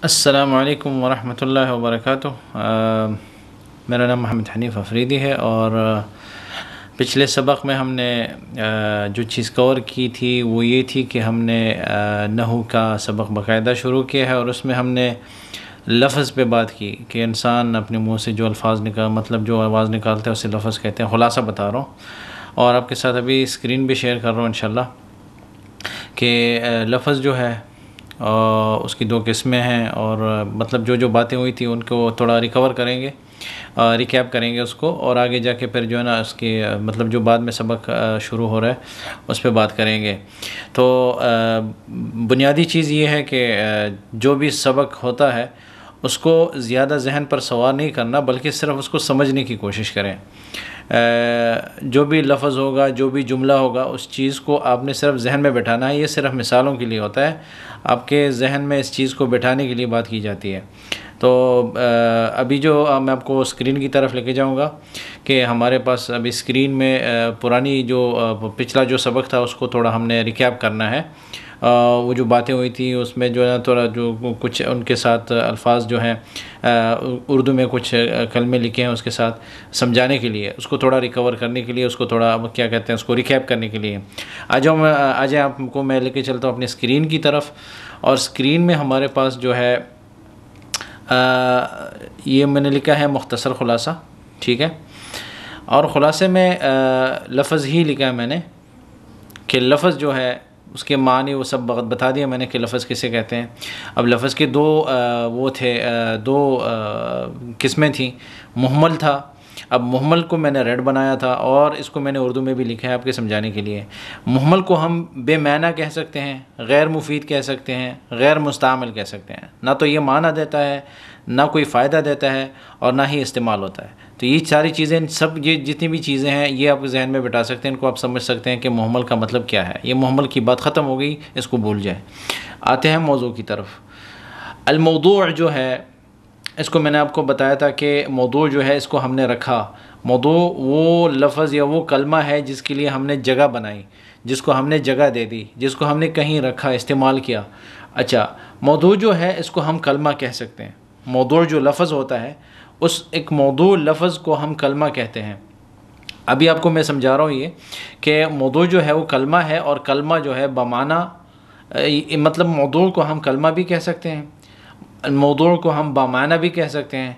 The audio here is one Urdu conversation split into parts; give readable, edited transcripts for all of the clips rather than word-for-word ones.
السلام علیکم ورحمۃ اللہ وبرکاتہ۔ میرا نام محمد حنیف افریدی ہے، اور پچھلے سبق میں ہم نے جو چیز کور کی تھی وہ یہ تھی کہ ہم نے نحو کا سبق باقاعدہ شروع کیا ہے، اور اس میں ہم نے لفظ پہ بات کی کہ انسان اپنے منہ سے جو الفاظ مطلب جو آواز نکالتا ہے اسے لفظ کہتے ہیں۔ خلاصہ بتا رہا ہوں، اور آپ کے ساتھ ابھی اسکرین بھی شیئر کر رہا ہوں انشاءاللہ کہ لفظ جو ہے اس کی دو قسمیں ہیں، اور مطلب جو باتیں ہوئی تھیں ان کو تھوڑا ریکور کریں گے، ریکیپ کریں گے اس کو، اور آگے جا کے پھر جو ہے نا اس کی مطلب جو بعد میں سبق شروع ہو رہا ہے اس پہ بات کریں گے۔ تو بنیادی چیز یہ ہے کہ جو بھی سبق ہوتا ہے اس کو زیادہ ذہن پر سوار نہیں کرنا، بلکہ صرف اس کو سمجھنے کی کوشش کریں۔ جو بھی لفظ ہوگا، جو بھی جملہ ہوگا، اس چیز کو آپ نے صرف ذہن میں بٹھانا ہے۔ یہ صرف مثالوں کے لیے ہوتا ہے، آپ کے ذہن میں اس چیز کو بٹھانے کے لیے بات کی جاتی ہے۔ تو ابھی جو میں آپ کو اسکرین کی طرف لے کے جاؤں گا کہ ہمارے پاس ابھی اسکرین میں پرانی جو پچھلا جو سبق تھا اس کو تھوڑا ہم نے ریکیپ کرنا ہے۔ وہ جو باتیں ہوئی تھیں اس میں جو ہے تھوڑا جو کچھ ان کے ساتھ الفاظ جو ہیں اردو میں کچھ کلمے لکھے ہیں اس کے ساتھ سمجھانے کے لیے، اس کو تھوڑا ریکور کرنے کے لیے، اس کو تھوڑا کیا کہتے ہیں اس کو ریکیپ کرنے کے لیے آ جائیں آپ کو میں لے کے چلتا ہوں اپنی اسکرین کی طرف۔ اور اسکرین میں ہمارے پاس جو ہے یہ میں نے لکھا ہے مختصر خلاصہ، ٹھیک ہے، اور خلاصے میں لفظ ہی لکھا ہے میں نے کہ لفظ جو ہے اس کے معنی وہ سب بتا دیا میں نے کہ لفظ کسے کہتے ہیں۔ اب لفظ کے دو قسمیں تھیں، محمل تھا۔ اب محمل کو میں نے ریڈ بنایا تھا، اور اس کو میں نے اردو میں بھی لکھا ہے آپ کے سمجھانے کے لیے۔ محمل کو ہم بے معنی کہہ سکتے ہیں، غیر مفید کہہ سکتے ہیں، غیر مستعمل کہہ سکتے ہیں۔ نہ تو یہ معنی دیتا ہے، نہ کوئی فائدہ دیتا ہے، اور نہ ہی استعمال ہوتا ہے۔ تو یہ ساری چیزیں یہ جتنی بھی چیزیں ہیں یہ آپ ذہن میں بٹا سکتے ہیں، ان کو آپ سمجھ سکتے ہیں کہ محمل کا مطلب کیا ہے۔ یہ محمل کی بات ختم ہو گئی، اس کو بھول جائیں۔ آتے ہیں موضوع کی طرف۔ الموضوع جو ہے اس کو میں نے آپ کو بتایا تھا کہ موضوع جو ہے اس کو ہم نے رکھا۔ موضوع وہ لفظ یا وہ کلمہ ہے جس کے لیے ہم نے جگہ بنائی، جس کو ہم نے جگہ دے دی، جس کو ہم نے کہیں رکھا، استعمال کیا۔ اچھا، موضوع جو ہے اس کو ہم کلمہ کہہ سکتے ہیں۔ موضوع جو لفظ ہوتا ہے اس ایک موضوع لفظ کو ہم کلمہ کہتے ہیں۔ ابھی آپ کو میں سمجھا رہا ہوں یہ کہ موضوع جو ہے وہ کلمہ ہے، اور کلمہ جو ہے بمعنی مطلب موضوع کو ہم کلمہ بھی کہہ سکتے ہیں، موضوع کو ہم بمعنی بھی کہہ سکتے ہیں،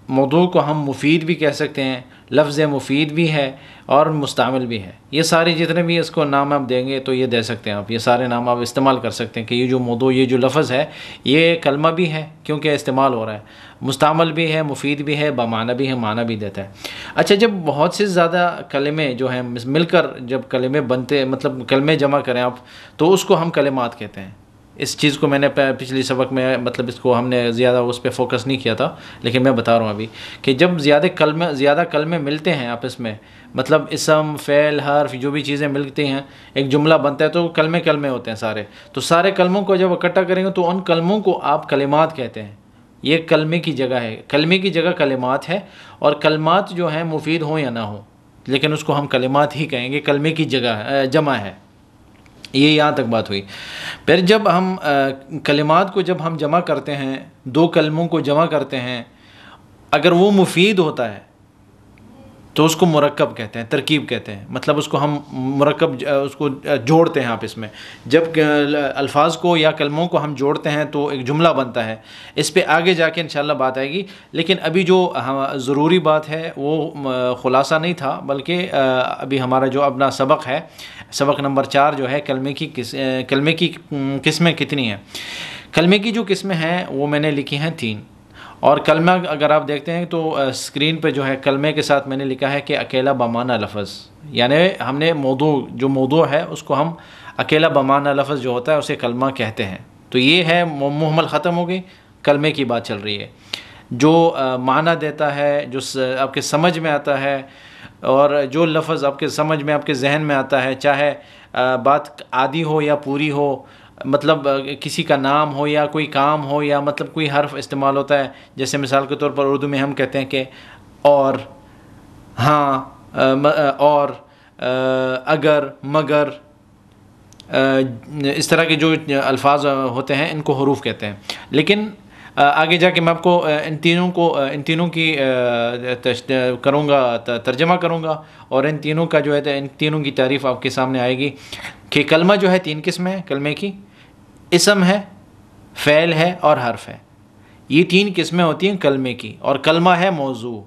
موضوع کو ہم مفید بھی کہہ سکتے ہیں، لفظ مفید بھی ہے اور مستعمل بھی ہے۔ یہ سارے جتنے بھی اس کو نام آپ دیں گے تو یہ دے سکتے ہیں آپ، یہ سارے نام آپ استعمال کر سکتے ہیں کہ یہ جو موضوع، یہ جو لفظ ہے یہ کلمہ بھی ہے کیونکہ استعمال ہو رہا ہے، مستعمل بھی ہے، مفید بھی ہے، بمعنی بھی ہے، معنی بھی دیتا ہے۔ اچھا، جب بہت سے زیادہ کلمے جو ہیں مل کر جب کلمے بنتے، مطلب کلمے جمع کریں آپ، تو اس کو ہم کلمات کہتے ہیں۔ اس چیز کو میں نے پچھلی سبق میں مطلب اس کو ہم نے زیادہ اس پہ فوکس نہیں کیا تھا، لیکن میں بتا رہا ہوں ابھی کہ جب زیادہ کلمے ملتے ہیں آپس میں، مطلب اسم، فعل، حرف، جو بھی چیزیں ملتی ہیں ایک جملہ بنتا ہے، تو کلمے ہوتے ہیں سارے۔ تو سارے کلموں کو جب اکٹھا کریں گے تو ان کلموں کو آپ کلمات کہتے ہیں۔ یہ کلمے کی جگہ ہے، کلمے کی جگہ کلمات ہے، اور کلمات جو ہیں مفید ہوں یا نہ ہوں لیکن اس کو ہم کلمات ہی کہیں گے، کلمے کی جگہ جمع ہے۔ یہ یہاں تک بات ہوئی۔ پھر جب ہم کلمات کو جب ہم جمع کرتے ہیں، دو کلموں کو جمع کرتے ہیں، اگر وہ مفید ہوتا ہے تو اس کو مرکب کہتے ہیں، ترکیب کہتے ہیں، مطلب اس کو ہم مرکب اس کو جوڑتے ہیں آپس میں۔ جب الفاظ کو یا کلموں کو ہم جوڑتے ہیں تو ایک جملہ بنتا ہے۔ اس پہ آگے جا کے انشاءاللہ بات آئے گی، لیکن ابھی جو ضروری بات ہے وہ خلاصہ نہیں تھا، بلکہ ابھی ہمارا جو اپنا سبق ہے، سبق نمبر 4 جو ہے کلمے کی قسمیں کتنی ہیں۔ کلمے کی جو قسمیں ہیں وہ میں نے لکھی ہیں 3، اور کلمہ اگر آپ دیکھتے ہیں تو اسکرین پہ جو ہے کلمے کے ساتھ میں نے لکھا ہے کہ اکیلا بمعنی لفظ، یعنی ہم نے موضوع ہے اس کو ہم اکیلا بمعنی لفظ جو ہوتا ہے اسے کلمہ کہتے ہیں۔ تو یہ ہے محمل ختم ہو گئی، کلمے کی بات چل رہی ہے۔ جو معنی دیتا ہے، جو آپ کے سمجھ میں آتا ہے، اور جو لفظ آپ کے سمجھ میں، آپ کے ذہن میں آتا ہے، چاہے بات آدھی ہو یا پوری ہو، مطلب کسی کا نام ہو یا کوئی کام ہو، یا مطلب کوئی حرف استعمال ہوتا ہے، جیسے مثال کے طور پر اردو میں ہم کہتے ہیں کہ اور، ہاں، اور، اگر، مگر، اس طرح کے جو الفاظ ہوتے ہیں ان کو حروف کہتے ہیں۔ لیکن آگے جا کے میں آپ کو ان تینوں کی کروں گا، ترجمہ کروں گا، اور ان تینوں کا جو ہے ان تینوں کی تعریف آپ کے سامنے آئے گی کہ کلمہ جو ہے 3 قسم ہے کلمے کی، اسم ہے، فعل ہے اور حرف ہے. یہ 3 قسمیں ہوتی ہیں کلمے کی. اور کلمہ ہے موضوع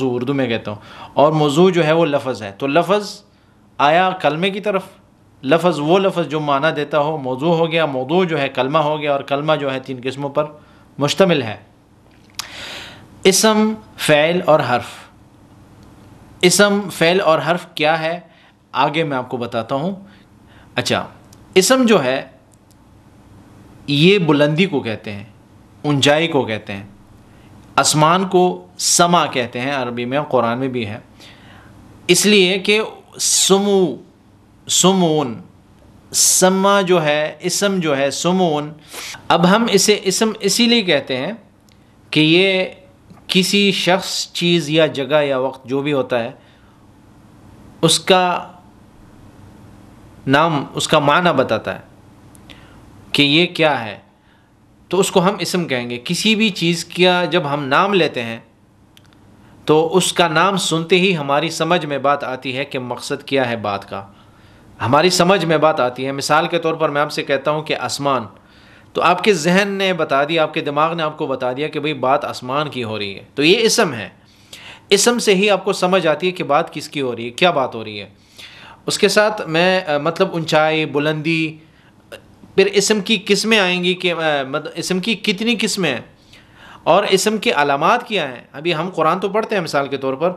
اردو میں کہتا ہوں، اور موضوع جو ہے وہ لفظ ہے. تو لفظ آیا کلمے کی طرف، لفظ وہ لفظ جو معنی دیتا ہو موضوع ہو گیا، موضوع جو ہے کلمہ ہو گیا، اور کلمہ جو ہے 3 قسموں پر مشتمل ہے. اسم، فعل اور حرف. اسم، فعل اور حرف کیا ہے آگے میں آپ کو بتاتا ہوں. اچھا، اسم جو ہے یہ بلندی کو کہتے ہیں، اونچائی کو کہتے ہیں. آسمان کو سما کہتے ہیں عربی میں، قرآن میں بھی ہے، اس لیے کہ سمون سما جو ہے، اسم جو ہے سمون. اب ہم اسے اسم اسی لیے کہتے ہیں کہ یہ کسی شخص، چیز یا جگہ یا وقت جو بھی ہوتا ہے اس کا نام، اس کا معنی بتاتا ہے کہ یہ کیا ہے، تو اس کو ہم اسم کہیں گے. کسی بھی چیز کا جب ہم نام لیتے ہیں تو اس کا نام سنتے ہی ہماری سمجھ میں بات آتی ہے کہ مقصد کیا ہے بات کا، ہماری سمجھ میں بات آتی ہے. مثال کے طور پر میں آپ سے کہتا ہوں کہ آسمان، تو آپ کے ذہن نے بتا دیا، آپ کے دماغ نے آپ کو بتا دیا کہ بھئی بات آسمان کی ہو رہی ہے، تو یہ اسم ہے. اسم سے ہی آپ کو سمجھ آتی ہے کہ بات کس کی ہو رہی ہے، کیا بات ہو رہی ہے. اس کے ساتھ میں مطلب اونچائی، بلندی، پھر اسم کی قسمیں آئیں گی کہ اسم کی کتنی قسمیں ہیں اور اسم کی علامات کیا ہیں. ابھی ہم قرآن تو پڑھتے ہیں، مثال کے طور پر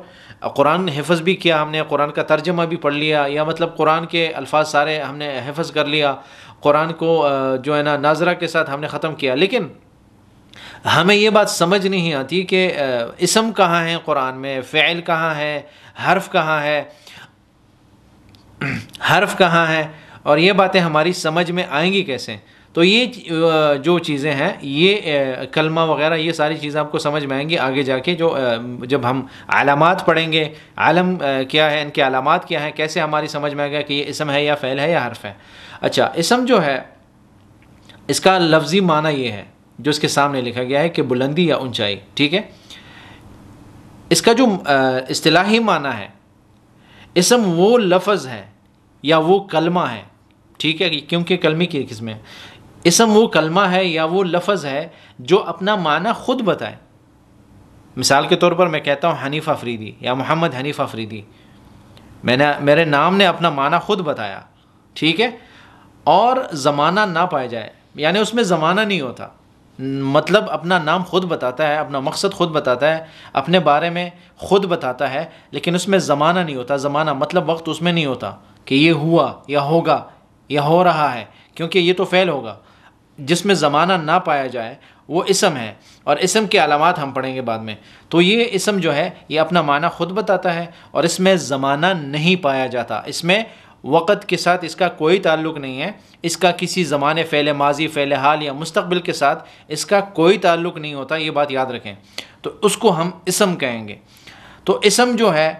قرآن حفظ بھی کیا ہم نے، قرآن کا ترجمہ بھی پڑھ لیا، یا مطلب قرآن کے الفاظ سارے ہم نے حفظ کر لیا، قرآن کو جو ہے نا ناظرہ کے ساتھ ہم نے ختم کیا، لیکن ہمیں یہ بات سمجھ نہیں آتی کہ اسم کہاں ہے قرآن میں، فعل کہاں ہے، حرف کہاں ہے، اور یہ باتیں ہماری سمجھ میں آئیں گی کیسے. تو یہ جو چیزیں ہیں، یہ کلمہ وغیرہ، یہ ساری چیزیں آپ کو سمجھ میں آئیں گی آگے جا کے، جب ہم علامات پڑھیں گے. عالم کیا ہے، ان کے علامات کیا ہیں، کیسے ہماری سمجھ میں آئے گا کہ یہ اسم ہے یا فعل ہے یا حرف ہے. اچھا، اسم جو ہے اس کا لفظی معنی یہ ہے جو اس کے سامنے لکھا گیا ہے کہ بلندی یا اونچائی. ٹھیک ہے، اس کا جو اصطلاحی معنی ہے، اسم وہ لفظ ہے یا وہ کلمہ ہے. ٹھیک ہے، کیونکہ کلمے کی قسم ہے. اسم وہ کلمہ ہے یا وہ لفظ ہے جو اپنا معنی خود بتائے. مثال کے طور پر میں کہتا ہوں حنیف افریدی یا محمد حنیف افریدی، میرے نام نے اپنا معنی خود بتایا. ٹھیک ہے، اور زمانہ نہ پایا جائے، یعنی اس میں زمانہ نہیں ہوتا، مطلب اپنا نام خود بتاتا ہے، اپنا مقصد خود بتاتا ہے، اپنے بارے میں خود بتاتا ہے، لیکن اس میں زمانہ نہیں ہوتا. زمانہ مطلب وقت اس میں نہیں ہوتا کہ یہ ہوا یا ہوگا یا ہو رہا ہے، کیونکہ یہ تو فعل ہوگا. جس میں زمانہ نہ پایا جائے وہ اسم ہے، اور اسم کے علامات ہم پڑھیں گے بعد میں. تو یہ اسم جو ہے یہ اپنا معنی خود بتاتا ہے، اور اس میں زمانہ نہیں پایا جاتا، اس میں وقت کے ساتھ اس کا کوئی تعلق نہیں ہے، اس کا کسی زمانے، فعل ماضی، فعل حال یا مستقبل کے ساتھ اس کا کوئی تعلق نہیں ہوتا. یہ بات یاد رکھیں. تو اس کو ہم اسم کہیں گے. تو اسم جو ہے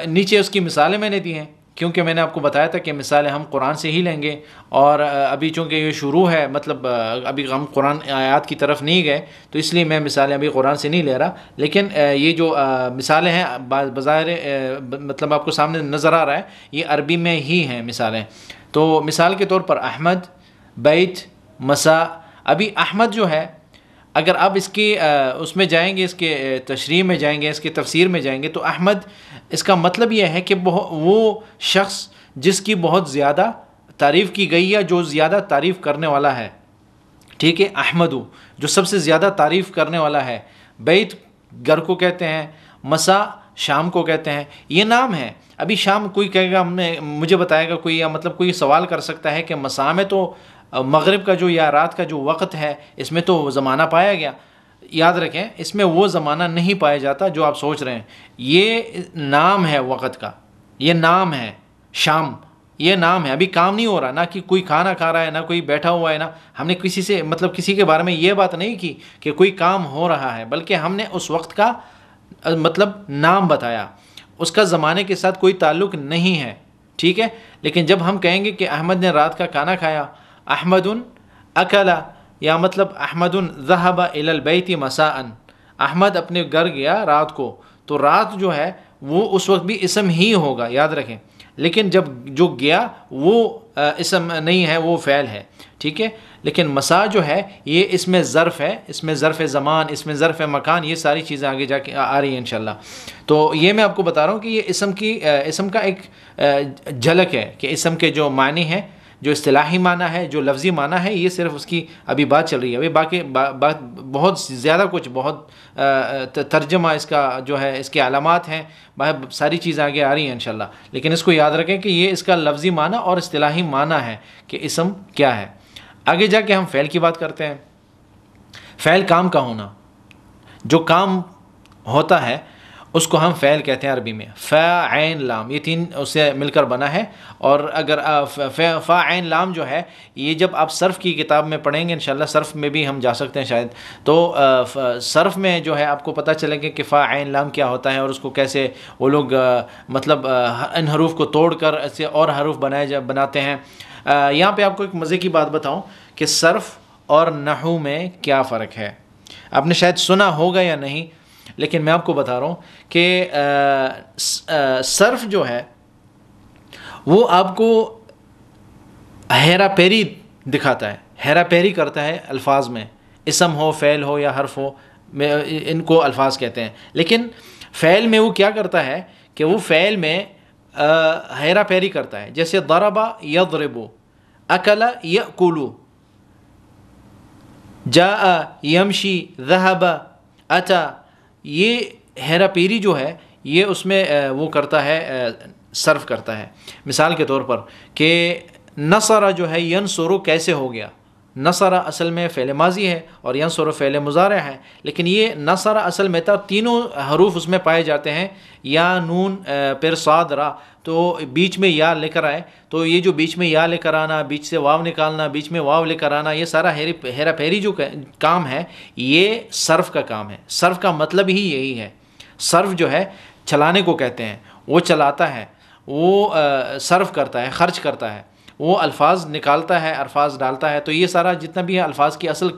نیچے اس کی مثالیں میں نے دی ہیں، کیونکہ میں نے آپ کو بتایا تھا کہ مثالیں ہم قرآن سے ہی لیں گے، اور ابھی چونکہ یہ شروع ہے، مطلب ابھی ہم قرآن آیات کی طرف نہیں گئے، تو اس لیے میں مثالیں ابھی قرآن سے نہیں لے رہا. لیکن یہ جو مثالیں ہیں بظاہر مطلب آپ کو سامنے نظر آ رہا ہے، یہ عربی میں ہی ہیں مثالیں. تو مثال کے طور پر احمد، بیت، مساء. ابھی احمد جو ہے، اگر آپ اس کی اس میں جائیں گے، اس کے تشریح میں جائیں گے، اس کی تفسیر میں جائیں گے، تو احمد اس کا مطلب یہ ہے کہ وہ شخص جس کی بہت زیادہ تعریف کی گئی یا جو زیادہ تعریف کرنے والا ہے. ٹھیک ہے، احمد جو سب سے زیادہ تعریف کرنے والا ہے. بیت گھر کو کہتے ہیں، مساء شام کو کہتے ہیں. یہ نام ہے. ابھی شام کوئی کہے گا، مجھے بتائے گا کوئی، یا مطلب کوئی سوال کر سکتا ہے کہ مساء میں تو مغرب کا جو یا رات کا جو وقت ہے، اس میں تو زمانہ پایا گیا. یاد رکھیں، اس میں وہ زمانہ نہیں پایا جاتا جو آپ سوچ رہے ہیں. یہ نام ہے وقت کا، یہ نام ہے شام، یہ نام ہے. ابھی کام نہیں ہو رہا، نہ کہ کوئی کھانا کھا رہا ہے، نہ کوئی بیٹھا ہوا ہے، نہ ہم نے کسی سے مطلب کسی کے بارے میں یہ بات نہیں کی کہ کوئی کام ہو رہا ہے، بلکہ ہم نے اس وقت کا مطلب نام بتایا. اس کا زمانے کے ساتھ کوئی تعلق نہیں ہے. ٹھیک ہے، لیکن جب ہم کہیں گے کہ احمد نے رات کا کھانا کھایا، احمد اکلا، یا مطلب احمد ذهب الی البیت مساء، احمد اپنے گھر گیا رات کو، تو رات جو ہے وہ اس وقت بھی اسم ہی ہوگا، یاد رکھیں، لیکن جب جو گیا وہ اسم نہیں ہے، وہ فعل ہے، ٹھیک ہے. لیکن مساء جو ہے یہ اس میں ظرف ہے، اس میں ظرف زمان، اس میں ظرف مکان، یہ ساری چیزیں آگے جا کے آ رہی ہیں انشاءاللہ. تو یہ میں آپ کو بتا رہا ہوں کہ یہ اسم کا ایک جھلک ہے کہ اسم کے جو معنی ہیں، جو اصطلاحی معنی ہے، جو لفظی معنی ہے، یہ صرف اس کی ابھی بات چل رہی ہے. ابھی باقی بات بہت زیادہ کچھ بہت ترجمہ اس کا جو ہے، اس کے علامات ہیں، ساری چیزیں آگے آ رہی ہیں انشاءاللہ. لیکن اس کو یاد رکھیں کہ یہ اس کا لفظی معنی اور اصطلاحی معنی ہے کہ اسم کیا ہے. آگے جا کے ہم فعل کی بات کرتے ہیں. فعل کام کا ہونا، جو کام ہوتا ہے اس کو ہم فعل کہتے ہیں عربی میں. فا عین لام، یہ تین اس سے مل کر بنا ہے. اور اگر فا عین لام جو ہے یہ جب آپ صرف کی کتاب میں پڑھیں گے انشاءاللہ، صرف میں بھی ہم جا سکتے ہیں شاید، تو صرف میں جو ہے آپ کو پتہ چلے گا کہ فا عین لام کیا ہوتا ہے اور اس کو کیسے وہ لوگ مطلب ان حروف کو توڑ کر ایسے اور حروف بناتے ہیں. یہاں پہ آپ کو ایک مزے کی بات بتاؤں کہ صرف اور نحو میں کیا فرق ہے. آپ نے شاید سنا ہوگا یا نہیں، لیکن میں آپ کو بتا رہا ہوں کہ صرف جو ہے وہ آپ کو ہیرا پھیری دکھاتا ہے، ہیرا پھیری کرتا ہے الفاظ میں، اسم ہو، فعل ہو یا حرف ہو، ان کو الفاظ کہتے ہیں. لیکن فعل میں وہ کیا کرتا ہے کہ وہ فعل میں ہیرا پھیری کرتا ہے. جیسے ضرب یضرب، اکل یأکل، جاء یمشی، ذهب اتا، یہ ہیرا پیری جو ہے یہ اس میں وہ کرتا ہے، صرف کرتا ہے. مثال کے طور پر کہ نصر جو ہے ینصر کیسے ہو گیا؟ نصر اصل میں فعل ماضی ہے اور ینصر فعل مضارع ہے، لیکن یہ نصر اصل میں تھا، تینوں حروف اس میں پائے جاتے ہیں، یا نون پھر صاد را، تو بیچ میں یا لے کر آئے. تو یہ جو بیچ میں یا لے کر آنا، بیچ سے واو نکالنا، بیچ میں واو لے کر آنا، یہ سارا ہیرا پھیری جو کام ہے یہ صرف کا کام ہے. صرف کا مطلب ہی یہی ہے. صرف جو ہے چلانے کو کہتے ہیں، وہ چلاتا ہے، وہ صرف کرتا ہے، خرچ کرتا ہے، وہ الفاظ نکالتا ہے، الفاظ ڈالتا ہے. تو یہ سارا جتنا بھی ہے الفاظ کی اصل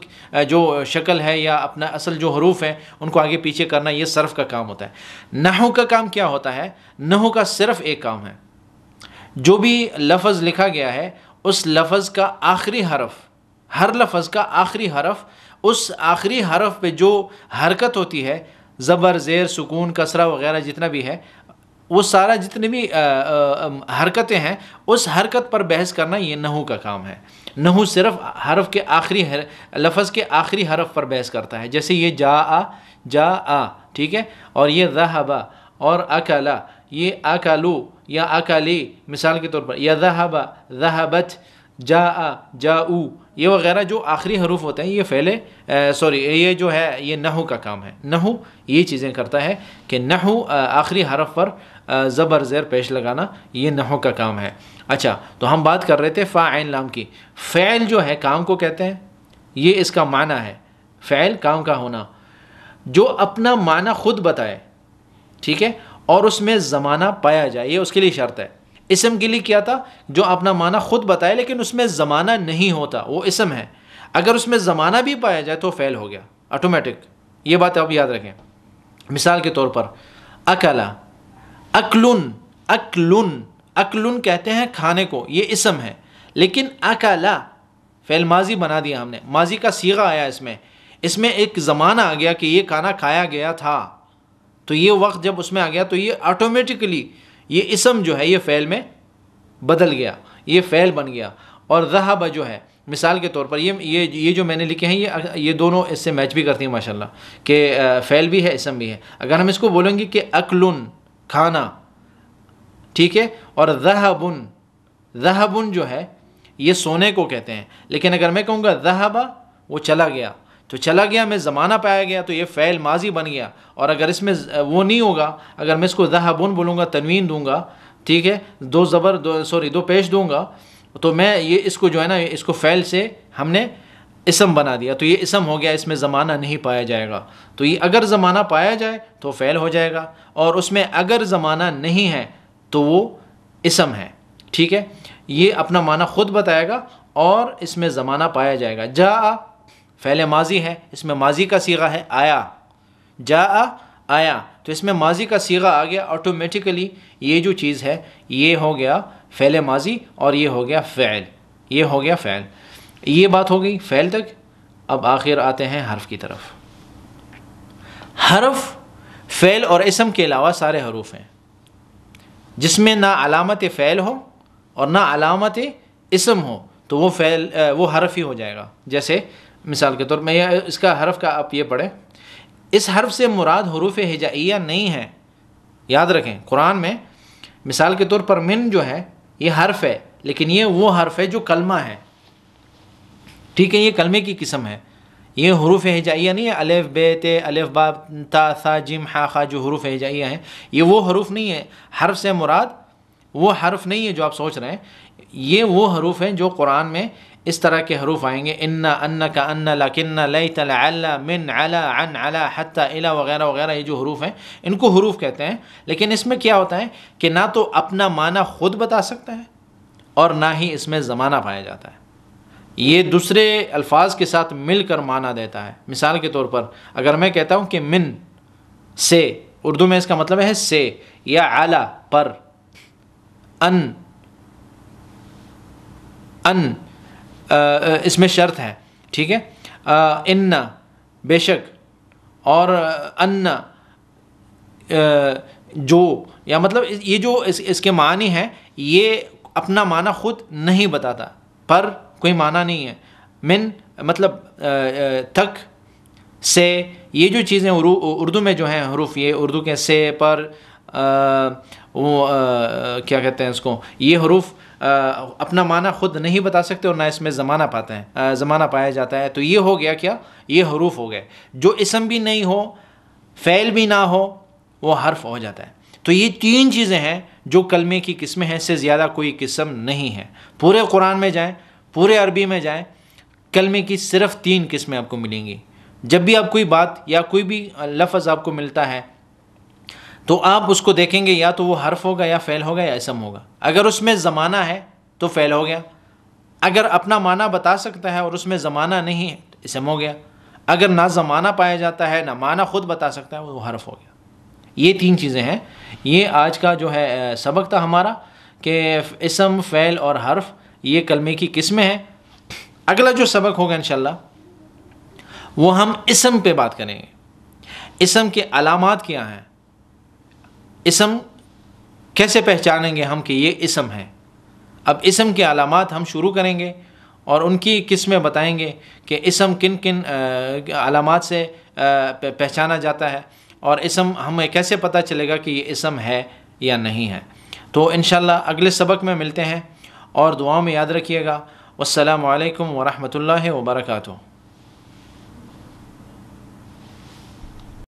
جو شکل ہے یا اپنا اصل جو حروف ہیں ان کو آگے پیچھے کرنا، یہ صرف کا کام ہوتا ہے. نحو کا کام کیا ہوتا ہے؟ نحو کا صرف ایک کام ہے، جو بھی لفظ لکھا گیا ہے اس لفظ کا آخری حرف، ہر لفظ کا آخری حرف، اس آخری حرف پہ جو حرکت ہوتی ہے، زبر، زیر، سکون، کسرہ وغیرہ جتنا بھی ہے، وہ سارا جتنے بھی حرکتیں ہیں اس حرکت پر بحث کرنا یہ نحو کا کام ہے. نحو صرف حرف کے آخری لفظ کے آخری حرف پر بحث کرتا ہے. جیسے یہ جا، ٹھیک ہے، اور یہ ذہب اور اکلا، یہ اکلو یا اکلی مثال کے طور پر، یا ذہب، ذہبت، جاؤ، یہ وغیرہ جو آخری حروف ہوتے ہیں یہ یہ جو ہے یہ نحو کا کام ہے. نحو یہ چیزیں کرتا ہے کہ نحو آخری حرف پر زبر زیر پیش لگانا، یہ نحو کا کام ہے. اچھا، تو ہم بات کر رہے تھے فا عین لام کی. فعل جو ہے کام کو کہتے ہیں، یہ اس کا معنی ہے. فعل کام کا ہونا جو اپنا معنی خود بتائے، ٹھیک ہے، اور اس میں زمانہ پایا جائے، یہ اس کے لیے شرط ہے. اسم کے لیے کیا تھا؟ جو اپنا معنی خود بتائے لیکن اس میں زمانہ نہیں ہوتا، وہ اسم ہے. اگر اس میں زمانہ بھی پایا جائے تو فعل ہو گیا آٹومیٹک. یہ بات آپ یاد رکھیں. مثال کے طور پر اکلا، اکلن، اکلن، اکلن کہتے ہیں کھانے کو، یہ اسم ہے. لیکن اکلا فعل ماضی بنا دیا ہم نے، ماضی کا صیغہ آیا اس میں ایک زمانہ آ گیا کہ یہ کھانا کھایا گیا تھا. تو یہ وقت جب اس میں آ گیا تو یہ آٹومیٹکلی یہ اسم جو ہے یہ فعل میں بدل گیا، یہ فعل بن گیا. اور ذہب جو ہے مثال کے طور پر یہ جو میں نے لکھے ہیں یہ دونوں اس سے میچ بھی کرتی ہیں ماشاءاللہ، کہ فعل بھی ہے اسم بھی ہے. اگر ہم اس کو بولیں گے کہ اکلن کھانا، ٹھیک ہے، اور ذہبن، ذہبن جو ہے یہ سونے کو کہتے ہیں. لیکن اگر میں کہوں گا ذہب، وہ چلا گیا، تو چلا گیا میں زمانہ پایا گیا تو یہ فعل ماضی بن گیا. اور اگر اس میں وہ نہیں ہوگا، اگر میں اس کو ذہبن بولوں گا، تنوین دوں گا، ٹھیک ہے، دو پیش دوں گا، تو میں یہ اس کو جو ہے نا اس کو فعل سے ہم نے اسم بنا دیا، تو یہ اسم ہو گیا، اس میں زمانہ نہیں پایا جائے گا. تو یہ اگر زمانہ پایا جائے تو فعل ہو جائے گا، اور اس میں اگر زمانہ نہیں ہے تو وہ اسم ہے. ٹھیک ہے، یہ اپنا معنی خود بتائے گا اور اس میں زمانہ پایا جائے گا. فعل ماضی ہے، اس میں ماضی کا صیغہ ہے آیا، جاء آیا، تو اس میں ماضی کا صیغہ آ گیا، آٹومیٹیکلی یہ جو چیز ہے یہ ہو گیا فعل ماضی اور یہ ہو گیا فعل، یہ ہو گیا فعل۔ یہ بات ہو گئی فعل تک۔ اب آخر آتے ہیں حرف کی طرف۔ حرف فعل اور اسم کے علاوہ سارے حروف ہیں جس میں نہ علامت فعل ہو اور نہ علامت اسم ہو، تو وہ فعل وہ حرف ہی ہو جائے گا۔ جیسے مثال کے طور میں اس کا حرف کا آپ یہ پڑھیں، اس حرف سے مراد حروف ہجائیہ نہیں ہے، یاد رکھیں۔ قرآن میں مثال کے طور پر من جو ہے یہ حرف ہے، لیکن یہ وہ حرف ہے جو کلمہ ہے، ٹھیک ہے، یہ کلمے کی قسم ہے، یہ حروف ہجائیہ نہیں ہے۔ الف ب ت الف با تا ثا جیم حا خا جو حروف ہجائیہ ہیں، یہ وہ حروف نہیں ہے۔ حرف سے مراد وہ حرف نہیں ہے جو آپ سوچ رہے ہیں، یہ وہ حروف ہیں جو قرآن میں اس طرح کے حروف آئیں گے، ان انک ان لکن لیت لعل من علا عن علا حتی الی وغیرہ وغیرہ، یہ جو حروف ہیں ان کو حروف کہتے ہیں۔ لیکن اس میں کیا ہوتا ہے کہ نہ تو اپنا معنی خود بتا سکتا ہے اور نہ ہی اس میں زمانہ پایا جاتا ہے، یہ دوسرے الفاظ کے ساتھ مل کر معنی دیتا ہے۔ مثال کے طور پر اگر میں کہتا ہوں کہ من سے، اردو میں اس کا مطلب ہے سے، یا علی پر، ان اس میں شرط ہے، ٹھیک ہے، ان بے شک، اور ان جو، یا مطلب یہ جو اس کے معنی ہیں یہ اپنا معنی خود نہیں بتاتا، پر کوئی معنی نہیں ہے، من مطلب تک، سے، یہ جو چیزیں اردو میں جو ہیں حروف، یہ اردو کے سے، پر، وہ کیا کہتے ہیں اس کو، یہ حروف اپنا معنی خود نہیں بتا سکتے اور نہ اس میں زمانہ پاتے ہیں، زمانہ پایا جاتا ہے۔ تو یہ ہو گیا کیا، یہ حروف ہو گئے۔ جو اسم بھی نہیں ہو، فعل بھی نہ ہو، وہ حرف ہو جاتا ہے۔ تو یہ تین چیزیں ہیں جو کلمے کی قسمیں ہیں، اس سے زیادہ کوئی قسم نہیں ہے۔ پورے قرآن میں جائیں، پورے عربی میں جائیں، کلمے کی صرف 3 قسمیں آپ کو ملیں گی۔ جب بھی آپ کوئی بات یا کوئی بھی لفظ آپ کو ملتا ہے تو آپ اس کو دیکھیں گے، یا تو وہ حرف ہوگا یا فعل ہوگا یا اسم ہوگا۔ اگر اس میں زمانہ ہے تو فعل ہو گیا، اگر اپنا معنی بتا سکتا ہے اور اس میں زمانہ نہیں ہے تو اسم ہو گیا، اگر نہ زمانہ پایا جاتا ہے نہ معنی خود بتا سکتا ہے وہ حرف ہو گیا۔ یہ 3 چیزیں ہیں۔ یہ آج کا جو ہے سبق تھا ہمارا کہ اسم، فعل اور حرف یہ کلمے کی قسمیں ہیں۔ اگلا جو سبق ہوگا انشاءاللہ وہ ہم اسم پہ بات کریں گے، اسم کے علامات کیا ہیں، اسم کیسے پہچانیں گے ہم کہ یہ اسم ہے۔ اب اسم کے علامات ہم شروع کریں گے اور ان کی قسمیں بتائیں گے کہ اسم کن کن علامات سے پہچانا جاتا ہے، اور اسم ہمیں کیسے پتہ چلے گا کہ یہ اسم ہے یا نہیں ہے۔ تو انشاءاللہ اگلے سبق میں ملتے ہیں، اور دعاؤں میں یاد رکھیے گا۔ والسلام علیکم ورحمۃ اللہ وبرکاتہ۔